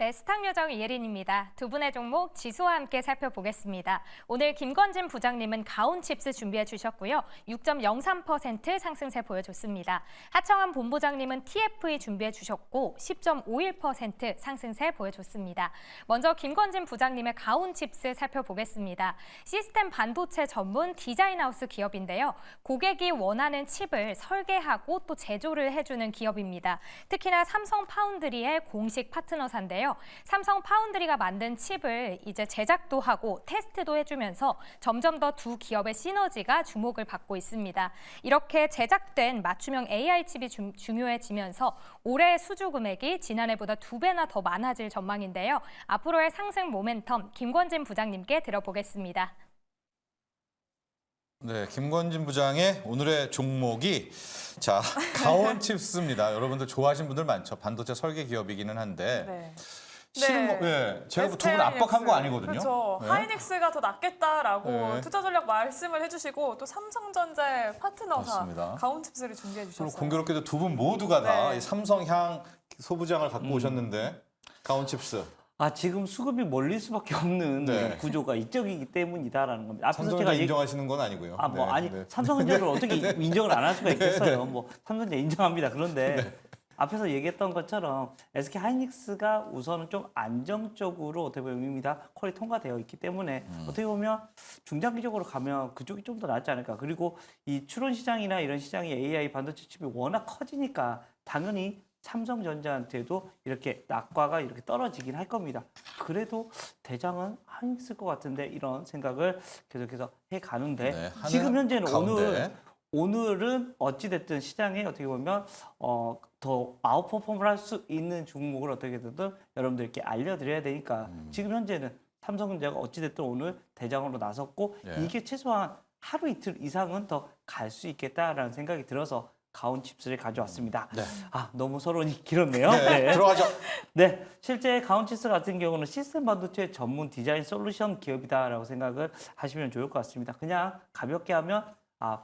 네, 스탁요정 이예린입니다. 두 분의 종목 지수와 함께 살펴보겠습니다. 오늘 김건진 부장님은 가온칩스 준비해 주셨고요. 6.03% 상승세 보여줬습니다. 하청환 본부장님은 TFE 준비해 주셨고 10.51% 상승세 보여줬습니다. 먼저 김건진 부장님의 가온칩스 살펴보겠습니다. 시스템 반도체 전문 디자인하우스 기업인데요. 고객이 원하는 칩을 설계하고 또 제조를 해주는 기업입니다. 특히나 삼성 파운드리의 공식 파트너사인데요. 삼성 파운드리가 만든 칩을 이제 제작도 하고 테스트도 해주면서 점점 더 두 기업의 시너지가 주목을 받고 있습니다. 이렇게 제작된 맞춤형 AI 칩이 중요해지면서 올해 수주 금액이 지난해보다 2배나 더 많아질 전망인데요. 앞으로의 상승 모멘텀 김건진 부장님께 들어보겠습니다. 네, 김건진 부장의 오늘의 종목이 가온칩스입니다. 여러분들 좋아하시는 분들 많죠. 반도체 설계 기업이기는 한데 네. 실은 제가 두 분 압박한 거 아니거든요. 그렇죠. 네. 하이닉스가 더 낫겠다라고 네. 투자 전략 말씀을 해주시고 또 삼성전자의 파트너사 맞습니다. 가온칩스를 준비해 그리고 주셨어요. 공교롭게도 두 분 모두가 다 네. 이 삼성향 소부장을 갖고 오셨는데 가온칩스. 지금 수급이 몰릴 수밖에 없는 네. 구조가 이쪽이기 때문이다라는 겁니다. 앞에서 삼성전자 제가 인정하시는 건 아니고요. 삼성전자를 어떻게 인정을 안 할 수가 있겠어요. 뭐 삼성전자 인정합니다. 그런데 앞에서 얘기했던 것처럼 SK 하이닉스가 우선은 좀 안정적으로 어떻게 보면 의미다 콜이 통과되어 있기 때문에 어떻게 보면 중장기적으로 가면 그쪽이 좀 더 낫지 않을까. 그리고 이 추론 시장이나 이런 시장이 AI 반도체 칩이 워낙 커지니까 당연히 삼성전자한테도 이렇게 낙과가 이렇게 떨어지긴 할 겁니다. 그래도 대장은 하이닉스일 것 같은데 이런 생각을 계속해서 해 가는데 네, 지금 현재는 가운데. 오늘은 어찌됐든 시장에 어떻게 보면 더 아웃퍼폼을 할 수 있는 종목을 어떻게든 여러분들께 알려드려야 되니까 지금 현재는 삼성전자가 어찌됐든 오늘 대장으로 나섰고 예. 이게 최소한 하루 이틀 이상은 더 갈 수 있겠다라는 생각이 들어서 가온칩스를 가져왔습니다. 네. 너무 서론이 길었네요. 네, 들어가죠. 네, 실제 가온칩스 같은 경우는 시스템 반도체 전문 디자인 솔루션 기업이다라고 생각을 하시면 좋을 것 같습니다. 그냥 가볍게 하면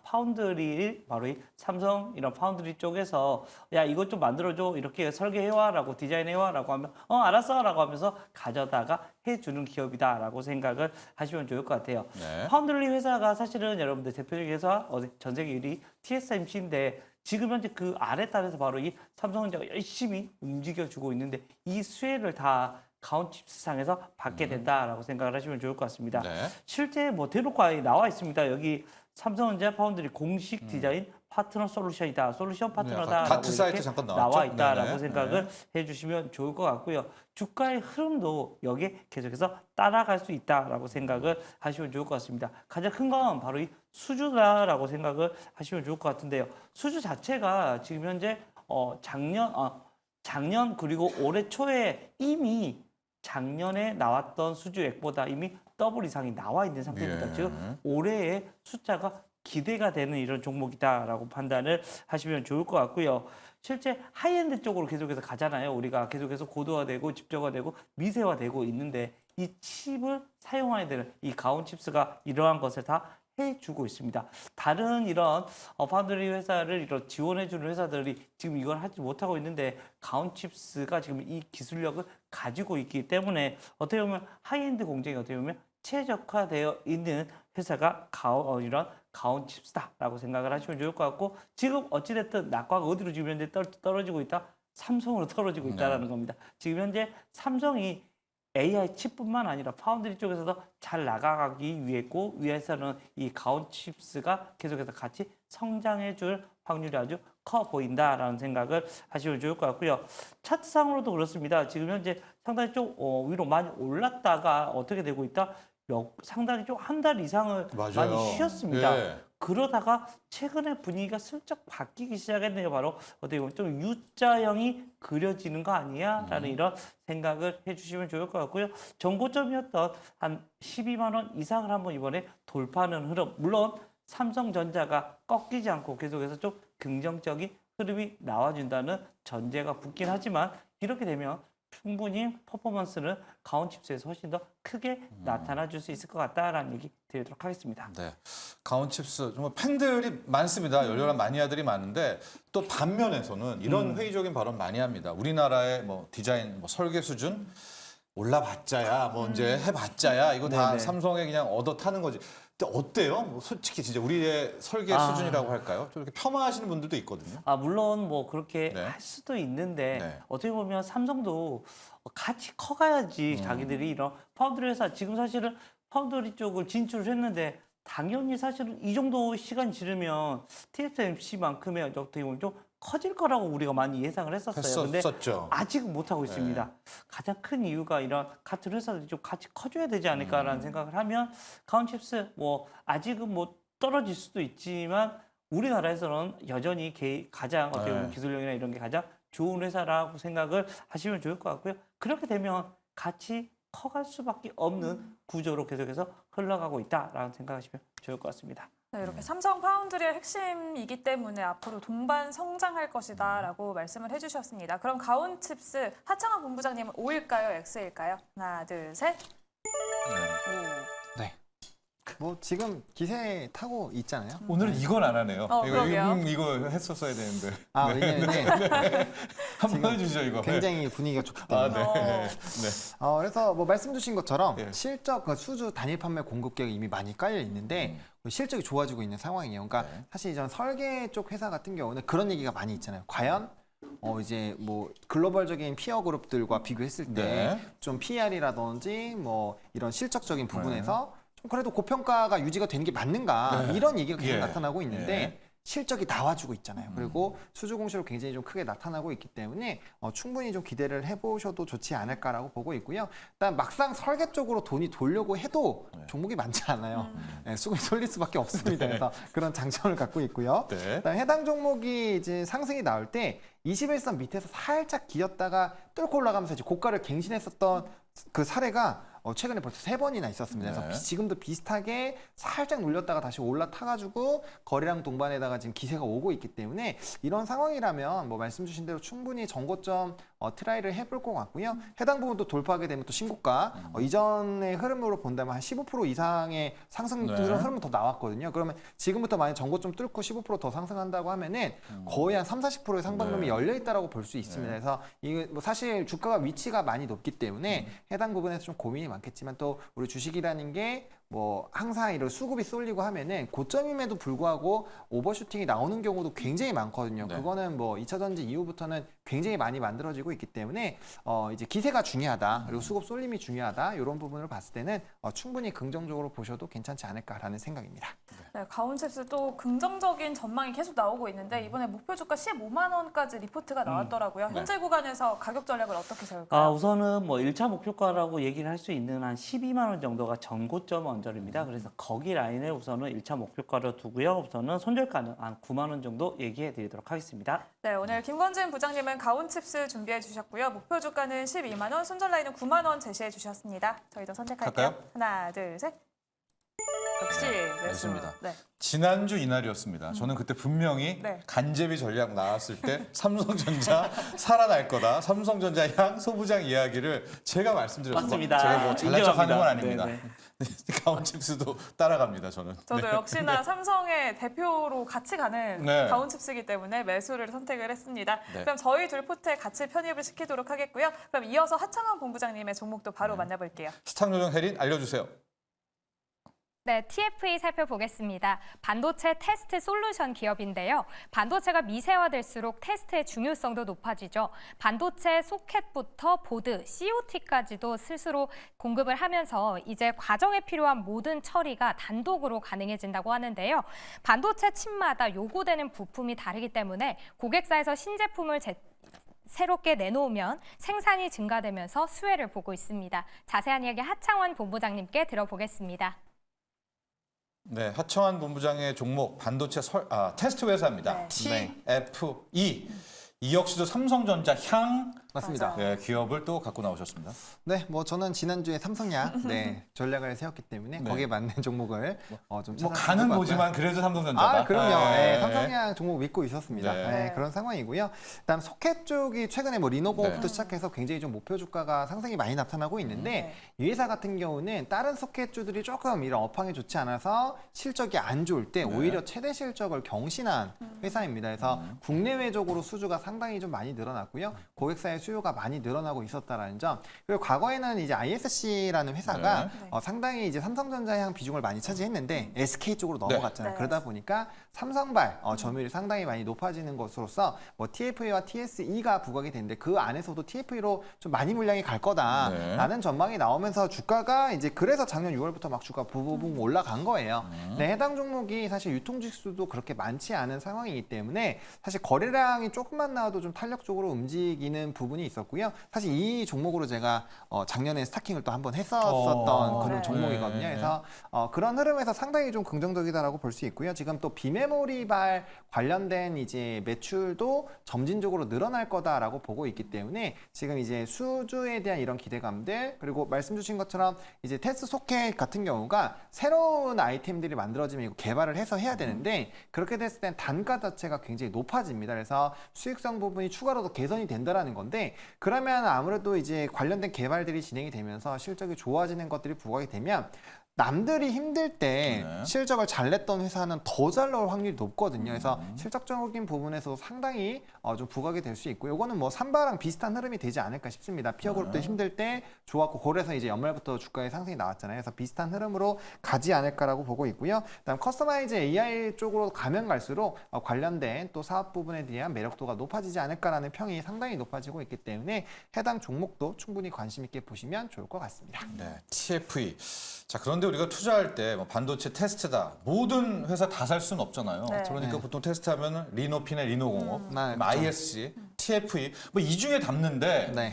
파운드리 바로 이 삼성 이런 파운드리 쪽에서 야 이것 좀 만들어줘 이렇게 설계해와라고 디자인해와라고 하면 알았어라고 하면서 가져다가 해주는 기업이다라고 생각을 하시면 좋을 것 같아요. 네. 파운드리 회사가 사실은 여러분들 대표적인 회사 전 세계 1위 TSMC인데 지금 현재 그 아래 딸에서 바로 이 삼성전자가 열심히 움직여주고 있는데 이 수혜를 다 가온칩스상에서 받게 된다라고 생각을 하시면 좋을 것 같습니다. 네. 실제 대놓고 나와 있습니다. 여기 삼성전자 파운드리 공식 디자인 파트너 솔루션이다. 솔루션 파트너다. 다트 사이트 잠깐 나왔죠? 나와 있다라고 네네. 생각을 해주시면 좋을 것 같고요. 주가의 흐름도 여기에 계속해서 따라갈 수 있다라고 생각을 하시면 좋을 것 같습니다. 가장 큰 건 바로 이 수주다라고 생각을 하시면 좋을 것 같은데요. 수주 자체가 지금 현재 작년 그리고 올해 초에 이미 작년에 나왔던 수주액보다 이미 더블 이상이 나와 있는 상태입니다. 예. 즉 올해의 숫자가 기대가 되는 이런 종목이다라고 판단을 하시면 좋을 것 같고요. 실제 하이엔드 쪽으로 계속해서 가잖아요. 우리가 계속해서 고도화되고 집적화되고 미세화되고 있는데 이 칩을 사용해야 되는 이 가온칩스가 이러한 것을 다 해주고 있습니다. 다른 이런 파운드리 회사를 지원해주는 회사들이 지금 이걸 하지 못하고 있는데 가온칩스가 지금 이 기술력을 가지고 있기 때문에 어떻게 보면 하이엔드 공정이 어떻게 보면 최적화되어 있는 회사가 이런 가온칩스다라고 생각을 하시면 좋을 것 같고 지금 어찌됐든 낙과가 어디로 지금 현재 떨어지고 있다? 삼성으로 떨어지고 있다라는 겁니다. 지금 현재 삼성이 AI 칩뿐만 아니라 파운드리 쪽에서도 잘 나가기 위해서는 이 가온칩스가 계속해서 같이 성장해줄 확률이 아주 커 보인다라는 생각을 하시면 좋을 것 같고요. 차트상으로도 그렇습니다. 지금 현재 상당히 좀 위로 많이 올랐다가 어떻게 되고 있다? 상당히 좀 한 달 이상을 맞아요. 많이 쉬었습니다. 예. 그러다가 최근에 분위기가 슬쩍 바뀌기 시작했네요. 바로 어떻게 보면 좀 U자형이 그려지는 거 아니야? 라는 이런 생각을 해주시면 좋을 것 같고요. 전고점이었던 한 12만 원 이상을 한번 이번에 돌파하는 흐름. 물론 삼성전자가 꺾이지 않고 계속해서 좀 긍정적인 흐름이 나와준다는 전제가 붙긴 하지만 이렇게 되면 충분히 퍼포먼스는 가온칩스에서 훨씬 더 크게 나타나 줄 수 있을 것 같다라는 얘기 드리도록 하겠습니다. 네. 가온칩스 정말 팬들이 많습니다. 열렬한 마니아들이 많은데 또 반면에서는 이런 회의적인 발언 많이 합니다. 우리나라의 뭐 디자인, 뭐 설계 수준 올라봤자야, 뭐 이제 해봤자야 이거 다 네네. 삼성에 그냥 얻어 타는 거지. 근데 어때요? 뭐 솔직히 진짜 우리의 설계 수준이라고 할까요? 좀 이렇게 폄하하시는 분들도 있거든요. 물론 뭐 그렇게 네. 할 수도 있는데 네. 어떻게 보면 삼성도 같이 커가야지 자기들이 이런 파운드리 회사 지금 사실은 파운드리 쪽을 진출을 했는데 당연히 사실은 이 정도 시간 지르면 TSMC만큼의 어떻게 보면 좀 커질 거라고 우리가 많이 예상을 했었어요. 근데 했었죠. 아직은 못하고 있습니다. 가장 큰 이유가 이런 같은 회사들이 좀 같이 커줘야 되지 않을까라는 생각을 하면 가온칩스 뭐 아직은 뭐 떨어질 수도 있지만 우리나라에서는 여전히 가장 어떻게 보면 네. 기술력이나 이런 게 가장 좋은 회사라고 생각을 하시면 좋을 것 같고요. 그렇게 되면 같이 커갈 수밖에 없는 구조로 계속해서 흘러가고 있다라는 생각하시면 좋을 것 같습니다. 네, 이렇게 삼성 파운드리의 핵심이기 때문에 앞으로 동반 성장할 것이다라고 말씀을 해주셨습니다. 그럼 가온칩스 하창원 본부장님은 O일까요, X일까요? 하나, 둘, 셋. 네. 뭐 지금 기세 타고 있잖아요. 오늘은 이건 안 하네요. 그러게요. 이거 했었어야 되는데. 왜냐면 한번 해주시죠 이거. 굉장히 분위기가 좋기 아, 때문에. 네. 네. 그래서 뭐 말씀 주신 것처럼 예. 실적 그 수주 단일 판매 공급계가 이미 많이 깔려 있는데 실적이 좋아지고 있는 상황이에요. 그러니까 네. 사실 이전 설계 쪽 회사 같은 경우는 그런 얘기가 많이 있잖아요. 과연 이제 뭐 글로벌적인 피어 그룹들과 비교했을 때 네. 좀 PR이라든지 뭐 이런 실적적인 부분에서 좀 그래도 고평가가 유지가 되는 게 맞는가 이런 얘기가 계속 예. 나타나고 있는데 예. 실적이 나와주고 있잖아요. 그리고 수주 공시로 굉장히 좀 크게 나타나고 있기 때문에 충분히 좀 기대를 해보셔도 좋지 않을까라고 보고 있고요. 일단 막상 설계 쪽으로 돈이 돌려고 해도 종목이 많지 않아요. 수급이 쏠릴 수밖에 없습니다. 그래서 그런 장점을 갖고 있고요. 네. 일단 해당 종목이 이제 상승이 나올 때 21선 밑에서 살짝 기었다가 뚫고 올라가면서 이제 고가를 갱신했었던 그 사례가 최근에 벌써 3번이나 있었습니다. 그래서 네. 지금도 비슷하게 살짝 눌렸다가 다시 올라타가지고 거래량 동반에다가 지금 기세가 오고 있기 때문에 이런 상황이라면 뭐 말씀 주신 대로 충분히 전고점 트라이를 해볼 것 같고요. 해당 부분도 돌파하게 되면 또 신고가 이전의 흐름으로 본다면 한 15% 이상의 상승 네. 흐름은 더 나왔거든요. 그러면 지금부터 만약 전고점 뚫고 15%더 상승한다고 하면은 거의 한 30-40%의 상방론이 네. 열려 있다라고 볼 수 있습니다. 그래서 이게 뭐 사실 주가가 위치가 많이 높기 때문에 해당 부분에서 좀 고민이 많겠지만 또 우리 주식이라는 게 뭐 항상 이런 수급이 쏠리고 하면은 고점임에도 불구하고 오버슈팅이 나오는 경우도 굉장히 많거든요. 네. 그거는 뭐 2차 전지 이후부터는 굉장히 많이 만들어지고 있기 때문에 이제 기세가 중요하다. 그리고 수급 쏠림이 중요하다. 이런 부분을 봤을 때는 충분히 긍정적으로 보셔도 괜찮지 않을까라는 생각입니다. 네, 가온칩스 또 긍정적인 전망이 계속 나오고 있는데 이번에 목표 주가 15만 원까지 리포트가 나왔더라고요. 네. 현재 구간에서 가격 전략을 어떻게 세울까요? 우선은 뭐 1차 목표가라고 얘기를 할 수 있는 한 12만 원 정도가 전고점 언저리입니다. 그래서 거기 라인을 우선은 1차 목표가로 두고요. 우선은 손절가는 한 9만 원 정도 얘기해 드리도록 하겠습니다. 네, 오늘 김건진 부장님은 가온칩스 준비해 주셨고요. 목표 주가는 12만 원, 손절 라인은 9만 원 제시해 주셨습니다. 저희도 선택할게요. 할까요? 하나, 둘, 셋. 역시 매수. 매수입니다. 네. 지난주 이날이었습니다. 저는 그때 분명히 네. 간제비 전략 나왔을 때 삼성전자 살아날 거다. 삼성전자 향 소부장 이야기를 제가 말씀드렸습니다. 맞습니다. 제가 뭐 잘난 척하는 건 인정합니다. 아닙니다. 가온칩스도 따라갑니다. 저는. 저도 역시나 삼성의 대표로 같이 가는 네. 가온칩스이기 때문에 매수를 선택을 했습니다. 네. 그럼 저희 둘 포트에 같이 편입을 시키도록 하겠고요. 그럼 이어서 하창원 본부장님의 종목도 바로 네. 만나볼게요. 스탁요정 혜린 알려주세요. 네, TFE 살펴보겠습니다. 반도체 테스트 솔루션 기업인데요. 반도체가 미세화될수록 테스트의 중요성도 높아지죠. 반도체 소켓부터 보드, COT까지도 스스로 공급을 하면서 이제 과정에 필요한 모든 처리가 단독으로 가능해진다고 하는데요. 반도체 칩마다 요구되는 부품이 다르기 때문에 고객사에서 신제품을 새롭게 내놓으면 생산이 증가되면서 수혜를 보고 있습니다. 자세한 이야기 하창원 본부장님께 들어보겠습니다. 네, 하청환 본부장의 종목 반도체 테스트 회사입니다. 네. TFE. 이 역시도 삼성전자 향 맞습니다. 맞아요. 네, 기업을 또 갖고 나오셨습니다. 네, 뭐 저는 지난주에 삼성약 전략을 세웠기 때문에 네. 거기에 맞는 종목을 좀 뭐 찾아볼 간은 것 같고요. 보지만 그래도 삼성전자다. 아, 그럼요. 네. 네, 삼성약 종목 믿고 있었습니다. 네. 네, 그런 상황이고요. 그다음 소켓 쪽이 최근에 뭐 리노공업부터 네. 시작해서 굉장히 좀 목표 주가가 상승이 많이 나타나고 있는데 네. 이 회사 같은 경우는 다른 소켓주들이 조금 이런 업황이 좋지 않아서 실적이 안 좋을 때 네. 오히려 최대 실적을 경신한 회사입니다. 그래서 국내외적으로 수주가 상당히 좀 많이 늘어났고요. 고객사의 수요가 많이 늘어나고 있었다라는 점. 그리고 과거에는 이제 ISC라는 회사가 네. 상당히 이제 삼성전자향 비중을 많이 차지했는데 SK 쪽으로 넘어갔잖아요. 네. 그러다 보니까 삼성발 점유율이 상당히 많이 높아지는 것으로서 뭐 TFE와 TSE가 부각이 되는데 그 안에서도 TFE로 좀 많이 물량이 갈 거다라는 전망이 나오면서 주가가 이제 그래서 작년 6월부터 막 주가 부부붕 올라간 거예요. 근데 해당 종목이 사실 유통지수도 그렇게 많지 않은 상황이기 때문에 사실 거래량이 조금만 나와도 좀 탄력적으로 움직이는 부분이 있었고요. 사실 이 종목으로 제가 작년에 스타킹을 또 한번 했었던 그런 네. 종목이거든요. 그래서 그런 흐름에서 상당히 좀 긍정적이다라고 볼 수 있고요. 지금 또 비메모리발 관련된 이제 매출도 점진적으로 늘어날 거다라고 보고 있기 때문에 지금 이제 수주에 대한 이런 기대감들 그리고 말씀 주신 것처럼 이제 테스트 소켓 같은 경우가 새로운 아이템들이 만들어지면 이거 개발을 해서 해야 되는데 그렇게 됐을 땐 단가 자체가 굉장히 높아집니다. 그래서 수익성 부분이 추가로 더 개선이 된다라는 건데 그러면 아무래도 이제 관련된 개발들이 진행이 되면서 실적이 좋아지는 것들이 부각이 되면 남들이 힘들 때 네. 실적을 잘 냈던 회사는 더 잘 나올 확률이 높거든요. 그래서 실적적인 부분에서 상당히 좀 부각이 될 수 있고 이거는 뭐 삼바랑 비슷한 흐름이 되지 않을까 싶습니다. 피어그룹도 힘들 때 좋았고 그래서 이제 연말부터 주가의 상승이 나왔잖아요. 그래서 비슷한 흐름으로 가지 않을까라고 보고 있고요. 그다음 커스터마이즈 AI 쪽으로 가면 갈수록 관련된 또 사업 부분에 대한 매력도가 높아지지 않을까라는 평이 상당히 높아지고 있기 때문에 해당 종목도 충분히 관심 있게 보시면 좋을 것 같습니다. 네, TFE. 자, 그런데 우리가 투자할 때 뭐 반도체 테스트다. 모든 회사 다 살 수는 없잖아요. 네. 그러니까 네. 보통 테스트하면 리노핀의 리노공업, 네, 그렇죠. ISC, TFE 뭐 이 중에 담는데 네.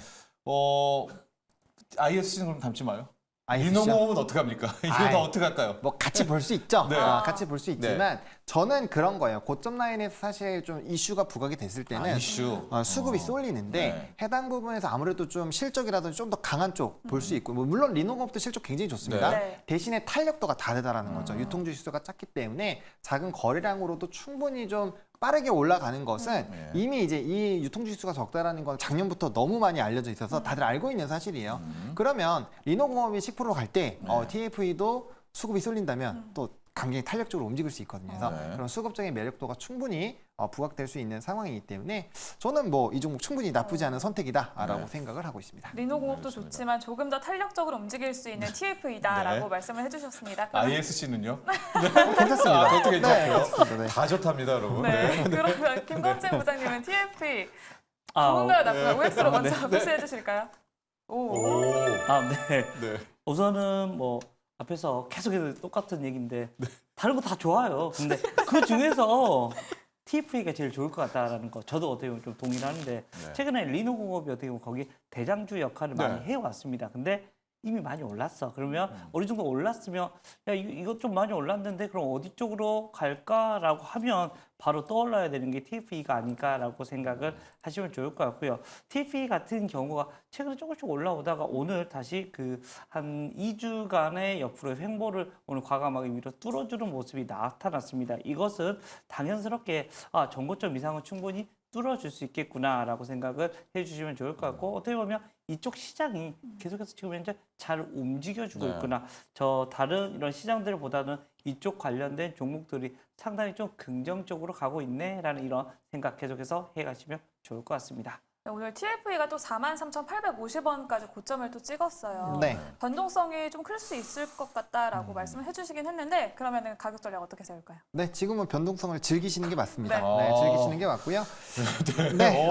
ISC는 그럼 담지 마요. ISC 요? 리노공업은 어떻게 합니까? 이거 아이. 다 어떻게 할까요? 뭐 같이 볼 수 있죠. 네. 같이 볼 수 있지만 저는 그런 거예요. 고점 라인에서 사실 좀 이슈가 부각이 됐을 때는 이슈. 수급이 쏠리는데 네. 해당 부분에서 아무래도 좀 실적이라든지 좀 더 강한 쪽 볼 수 있고 뭐 물론 리노공업도 실적 굉장히 좋습니다. 네. 대신에 탄력도가 다르다라는 거죠. 유통주식수가 작기 때문에 작은 거래량으로도 충분히 좀 빠르게 올라가는 것은 네. 이미 이제 이 유통지수가 적다라는 건 작년부터 너무 많이 알려져 있어서 다들 알고 있는 사실이에요. 그러면 리노공업이 10% 갈 때 TFE도 수급이 쏠린다면 또 굉장히 탄력적으로 움직일 수 있거든요. 그래서 네. 그런 수급적인 매력도가 충분히 부각될 수 있는 상황이기 때문에 저는 뭐 이 종목 충분히 나쁘지 않은 선택이다라고 네. 생각을 하고 있습니다. 리노공업도 알겠습니다. 좋지만 조금 더 탄력적으로 움직일 수 있는 TF이다라고 네. 말씀을 해주셨습니다. 그러면- ISC는요? 괜찮습니다. 그것도 네, 괜찮고요. 괜찮습니다. 네. 다 좋답니다, 여러분. 네. 그러면 김건진 부장님은 TFE 아, 좋은가요, 나쁜가요? OX로 먼저 네. 표시해 주실까요? 오. 네. 네. 우선은 뭐 앞에서 계속해서 똑같은 얘기인데 다른 거 다 좋아요. 근데 그 중에서 TFE가 제일 좋을 것 같다라는 거 저도 어떻게 보면 좀 동의를 하는데 최근에 리노공업이 어떻게 보면 거기 대장주 역할을 네. 많이 해왔습니다. 근데 이미 많이 올랐어. 그러면 어느 정도 올랐으면 야 이거 좀 많이 올랐는데 그럼 어디 쪽으로 갈까라고 하면 바로 떠올라야 되는 게 TFE가 아닐까라고 생각을 하시면 좋을 것 같고요. TFE 같은 경우가 최근에 조금씩 올라오다가 오늘 다시 그 한 2주간의 옆으로 횡보를 오늘 과감하게 위로 뚫어주는 모습이 나타났습니다. 이것은 당연스럽게 전고점 이상은 충분히 뚫어줄 수 있겠구나라고 생각을 해주시면 좋을 것 같고 어떻게 보면 이쪽 시장이 계속해서 지금 현재 잘 움직여주고 네. 있구나. 저 다른 이런 시장들보다는 이쪽 관련된 종목들이 상당히 좀 긍정적으로 가고 있네라는 이런 생각 계속해서 해가시면 좋을 것 같습니다. 네, 오늘 TFE가 또 43,850원까지 고점을 또 찍었어요. 네. 변동성이 좀 클 수 있을 것 같다라고 말씀을 해주시긴 했는데 그러면 가격 전략 어떻게 세울까요? 네, 지금은 변동성을 즐기시는 게 맞습니다. 네. 네, 즐기시는 게 맞고요. 네,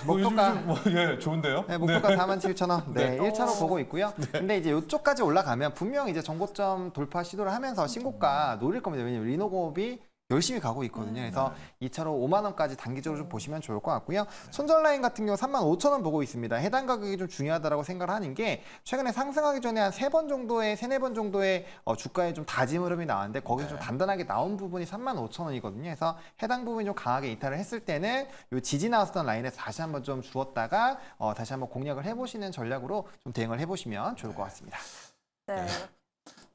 목표가 예, 좋은데요? 네, 목표가 47,000원. 네, 네. 1차로 보고 있고요. 근데 이제 이쪽까지 올라가면 분명 이제 전고점 돌파 시도를 하면서 신고가 노릴 겁니다. 왜냐면 리노공업이 열심히 가고 있거든요. 그래서 2차로 5만 원까지 단기적으로 좀 보시면 좋을 것 같고요. 손절 라인 같은 경우 35,000원 보고 있습니다. 해당 가격이 좀 중요하다고 생각을 하는 게 최근에 상승하기 전에 한 3번 정도의 3-4번 정도의 주가에 좀 다짐 흐름이 나왔는데 거기서 좀 단단하게 나온 부분이 35,000원이거든요. 그래서 해당 부분이 좀 강하게 이탈을 했을 때는 요 지지 나왔던 라인에서 다시 한번 좀 주었다가 다시 한번 공략을 해보시는 전략으로 좀 대응을 해보시면 좋을 것 같습니다. 네.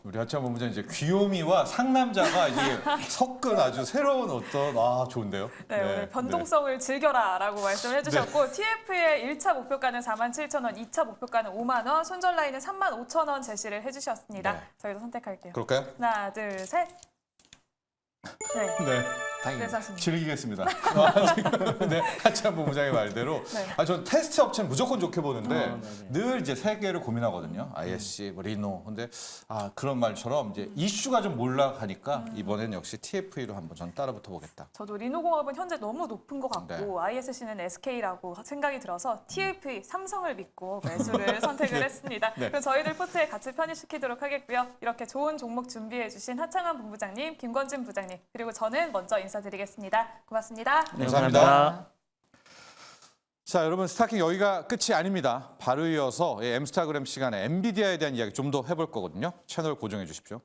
우리 하창 본부장 이제 귀요미와 상남자가 이제 섞은 아주 새로운 어떤 좋은데요. 네, 오늘 변동성을 즐겨라라고 말씀을 해주셨고 네. TF의 1차 목표가는 47,000원, 2차 목표가는 5만 원, 손절 라인은 35,000원 제시를 해주셨습니다. 네. 저희도 선택할게요. 그럴까요? 하나, 둘, 셋. 네, 네. 다행입니다. 그래서 즐기겠습니다. 네, 하창 본부장의 말대로. 네. 전 테스트 업체는 무조건 좋게 보는데 네네. 늘 이제 세 개를 고민하거든요. ISC, 뭐 리노. 근데 그런 말처럼 이제 이슈가 좀 올라가니까 이번엔 역시 TFE로 한번 전 따라붙어 보겠다. 저도 리노공업은 현재 너무 높은 것 같고 ISC는 SK라고 생각이 들어서 TFE 삼성을 믿고 매수를 선택을 했습니다. 네. 그럼 저희들 포트에 같이 편입시키도록 하겠고요. 이렇게 좋은 종목 준비해주신 하창한 본부장님, 김건진 부장님 그리고 저는 먼저 인사드리겠습니다. 고맙습니다. 네, 감사합니다. 감사합니다. 자, 여러분 스타킹 여기가 끝이 아닙니다. 바로 이어서 M스타그램 시간에 엔비디아에 대한 이야기 좀 더 해볼 거거든요. 채널 고정해 주십시오.